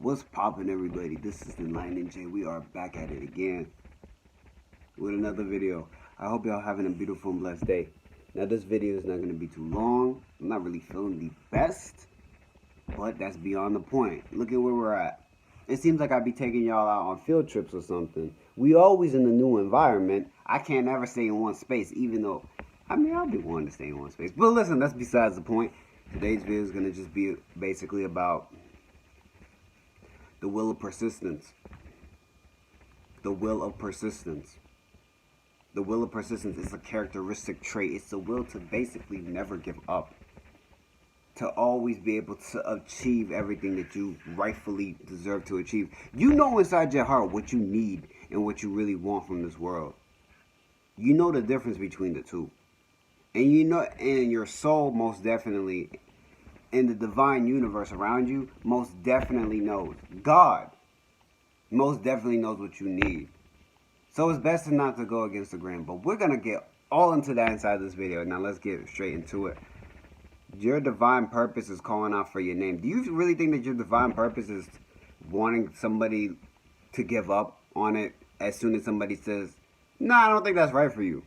What's poppin', everybody? This is Enlightening Jay. We are back at it again with another video. I hope y'all having a beautiful and blessed day. Now, this video is not going to be too long. I'm not really feeling the best, but that's beyond the point. Look at where we're at. It seems like I'd be taking y'all out on field trips or something. We always in a new environment. I can't ever stay in one space, even though, I'll be wanting to stay in one space. But listen, that's besides the point. Today's video is going to just be basically about the will of persistence. The will of persistence. The will of persistence is a characteristic trait. It's the will to basically never give up. To always be able to achieve everything that you rightfully deserve to achieve. You know inside your heart what you need and what you really want from this world. You know the difference between the two. And you know, and your soul most definitely, and the divine universe around you most definitely knows. God most definitely knows what you need. So it's best not to go against the grain. But we're going to get all into that inside this video. Now let's get straight into it. Your divine purpose is calling out for your name. Do you really think that your divine purpose is wanting somebody to give up on it as soon as somebody says, no, I don't think that's right for you?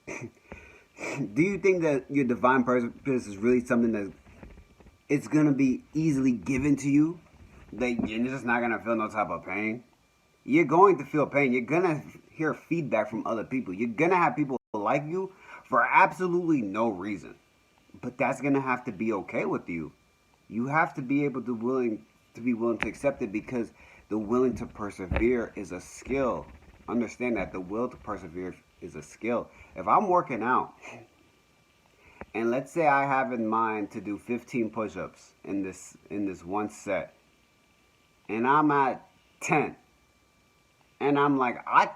Do you think that your divine purpose is really something that it's going to be easily given to you? That you're just not going to feel no type of pain? You're going to feel pain. You're going to hear feedback from other people. You're going to have people like you for absolutely no reason. But that's going to have to be okay with you. You have to be able to be willing to accept it, because the willing to persevere is a skill. Understand that the will to persevere is a skill. If I'm working out, and let's say I have in mind to do 15 push-ups in this one set, and I'm at 10, and I'm like, I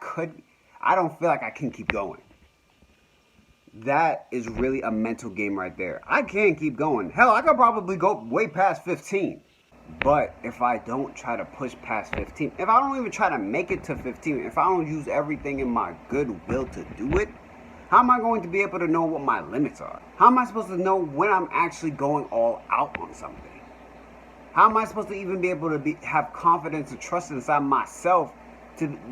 don't feel like I can keep going. That is really a mental game right there. I can't keep going. Hell, I could probably go way past 15. But if I don't try to push past 15, if I don't even try to make it to 15, if I don't use everything in my goodwill to do it, how am I going to be able to know what my limits are? How am I supposed to know when I'm actually going all out on something? How am I supposed to even be able to have confidence and trust inside myself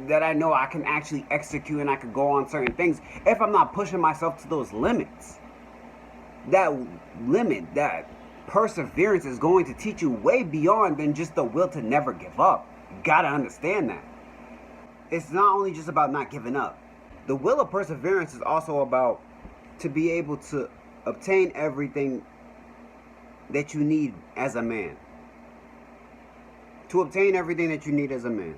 that I know I can actually execute and I can go on certain things if I'm not pushing myself to those limits? That limit, that perseverance is going to teach you way beyond than just the will to never give up. You gotta understand that. It's not only just about not giving up. The will of perseverance is also about to be able to obtain everything that you need as a man. To obtain everything that you need as a man.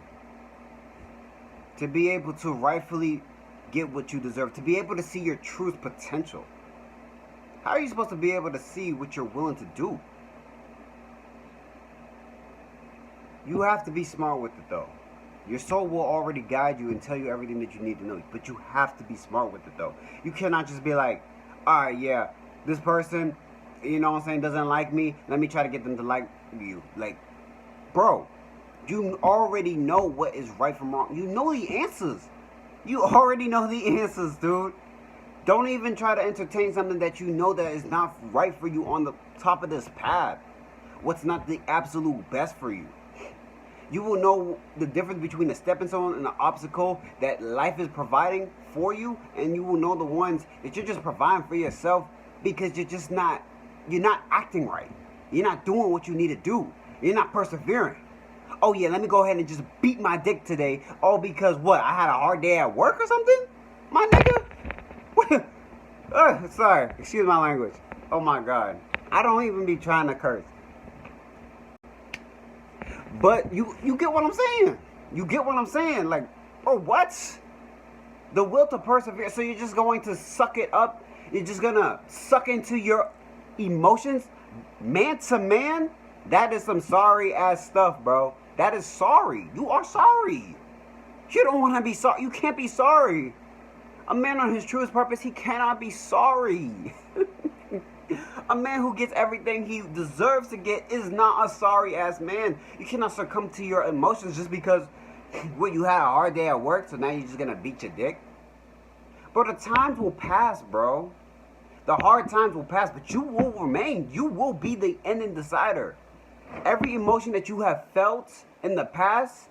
To be able to rightfully get what you deserve. To be able to see your truth potential. How are you supposed to be able to see what you're willing to do? You have to be smart with it, though. Your soul will already guide you and tell you everything that you need to know. But you have to be smart with it, though. You cannot just be like, alright, yeah, this person, you know what I'm saying, doesn't like me. Let me try to get them to like you. Like, bro, you already know what is right from wrong. You know the answers. You already know the answers, dude. Don't even try to entertain something that you know that is not right for you on the top of this path. What's not the absolute best for you. You will know the difference between a stepping stone and an obstacle that life is providing for you, and you will know the ones that you're just providing for yourself because you're not acting right. You're not doing what you need to do. You're not persevering. Oh yeah, let me go ahead and just beat my dick today, all because what? I had a hard day at work or something? My nigga? Sorry, excuse my language. Oh my God. I don't even be trying to curse. But you get what I'm saying. You get what I'm saying. Like, bro, what? The will to persevere. So you're just going to suck it up? You're just going to suck into your emotions? Man to man? That is some sorry ass stuff, bro. That is sorry. You are sorry. You don't want to be sorry. You can't be sorry. A man on his truest purpose, he cannot be sorry. A man who gets everything he deserves to get is not a sorry ass man. You cannot succumb to your emotions just because you had a hard day at work, so now you're just gonna beat your dick. But the times will pass, bro. The hard times will pass, but you will remain. You will be the ending decider. Every emotion that you have felt in the past,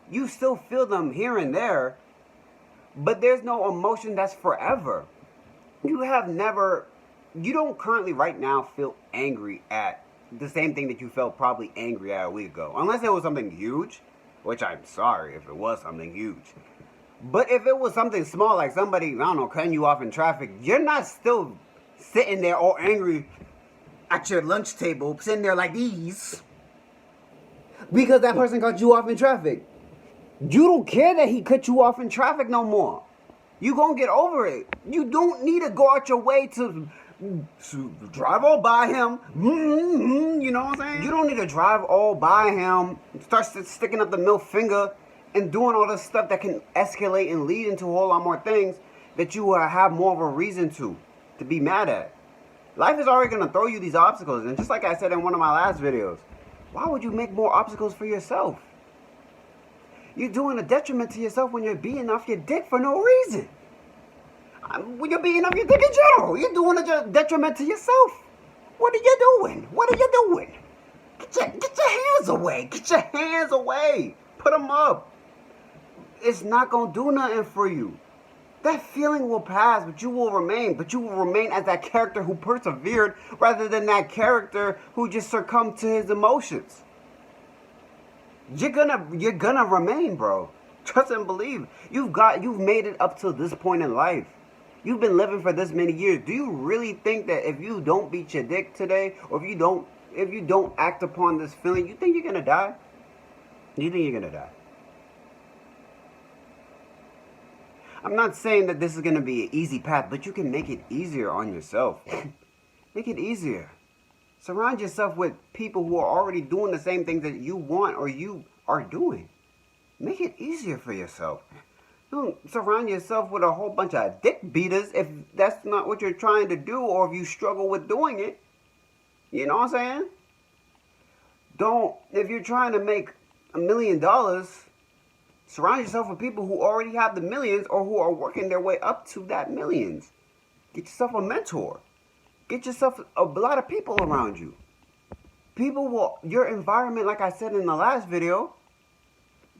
you still feel them here and there, but there's no emotion that's forever. You don't currently right now feel angry at the same thing that you felt probably angry at a week ago. Unless it was something huge, which I'm sorry if it was something huge. But if it was something small, like somebody, I don't know, cutting you off in traffic, you're not still sitting there all angry at your lunch table, sitting there like these, because that person cut you off in traffic. You don't care that he cut you off in traffic no more. You gonna get over it. You don't need to go out your way to drive all by him. You know what I'm saying? You don't need to drive all by him, start sticking up the middle finger and doing all this stuff that can escalate and lead into a whole lot more things that you have more of a reason to be mad at. Life is already going to throw you these obstacles. And just like I said in one of my last videos, why would you make more obstacles for yourself? You're doing a detriment to yourself when you're beating off your dick for no reason. When you're beating off your dick in general, you're doing a detriment to yourself. What are you doing? What are you doing? Get your hands away. Get your hands away. Put them up. It's not going to do nothing for you. That feeling will pass, but you will remain. But you will remain as that character who persevered rather than that character who just succumbed to his emotions. You're gonna remain, bro. Trust and believe. You've made it up to this point in life. You've been living for this many years. Do you really think that if you don't beat your dick today, or if you don't act upon this feeling, you think you're gonna die? You think you're gonna die? I'm not saying that this is going to be an easy path, but you can make it easier on yourself. Make it easier. Surround yourself with people who are already doing the same things that you want or you are doing. Make it easier for yourself. Don't surround yourself with a whole bunch of dick beaters if that's not what you're trying to do, or if you struggle with doing it. You know what I'm saying? If you're trying to make $1 million, surround yourself with people who already have the millions or who are working their way up to that millions. Get yourself a mentor. Get yourself a lot of people around you. Your environment, like I said in the last video,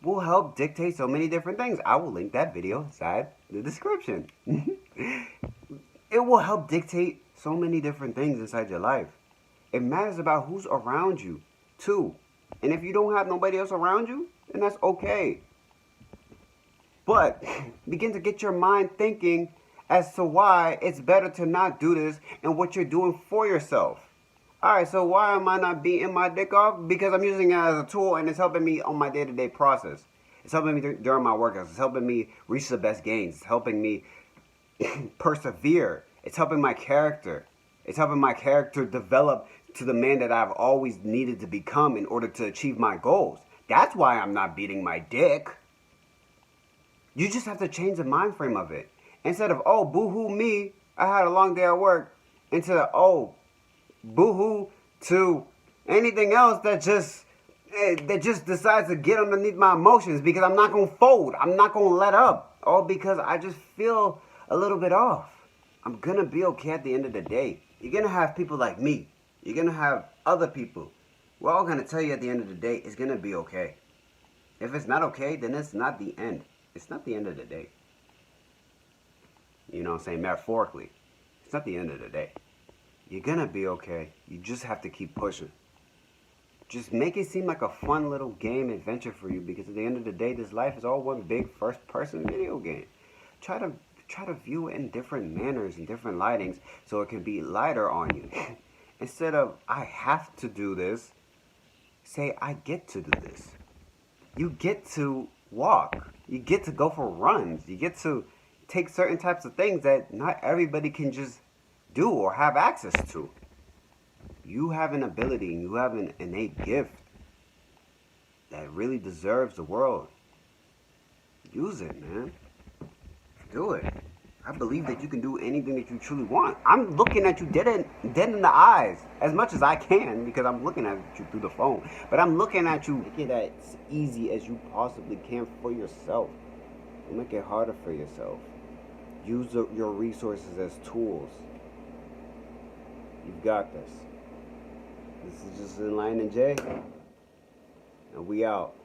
will help dictate so many different things. I will link that video inside the description. It will help dictate so many different things inside your life. It matters about who's around you, too. And if you don't have nobody else around you, then that's okay. But begin to get your mind thinking as to why it's better to not do this and what you're doing for yourself. Alright, so why am I not beating my dick off? Because I'm using it as a tool and it's helping me on my day-to-day process. It's helping me during my workouts. It's helping me reach the best gains. It's helping me persevere. It's helping my character. It's helping my character develop to the man that I've always needed to become in order to achieve my goals. That's why I'm not beating my dick. You just have to change the mind frame of it. Instead of, oh, boo-hoo me, I had a long day at work, into, oh, boo-hoo to anything else that just decides to get underneath my emotions because I'm not going to fold. I'm not going to let up. All because I just feel a little bit off. I'm going to be okay at the end of the day. You're going to have people like me. You're going to have other people. We're all going to tell you at the end of the day, it's going to be okay. If it's not okay, then it's not the end. It's not the end of the day. You know what I'm saying? Metaphorically. It's not the end of the day. You're going to be okay. You just have to keep pushing. Just make it seem like a fun little game adventure for you, because at the end of the day, this life is all one big first-person video game. Try to view it in different manners and different lightings so it can be lighter on you. Instead of, I have to do this, say, I get to do this. You get to walk. You get to go for runs. You get to take certain types of things that not everybody can just do or have access to. You have an ability and you have an innate gift that really deserves the world. Use it, man. Do it. I believe that you can do anything that you truly want. I'm looking at you dead in the eyes as much as I can, because I'm looking at you through the phone. But I'm looking at you. Make it as easy as you possibly can for yourself. Don't make it harder for yourself. Use your resources as tools. You've got this. This is just Enlightening Jay, and we out.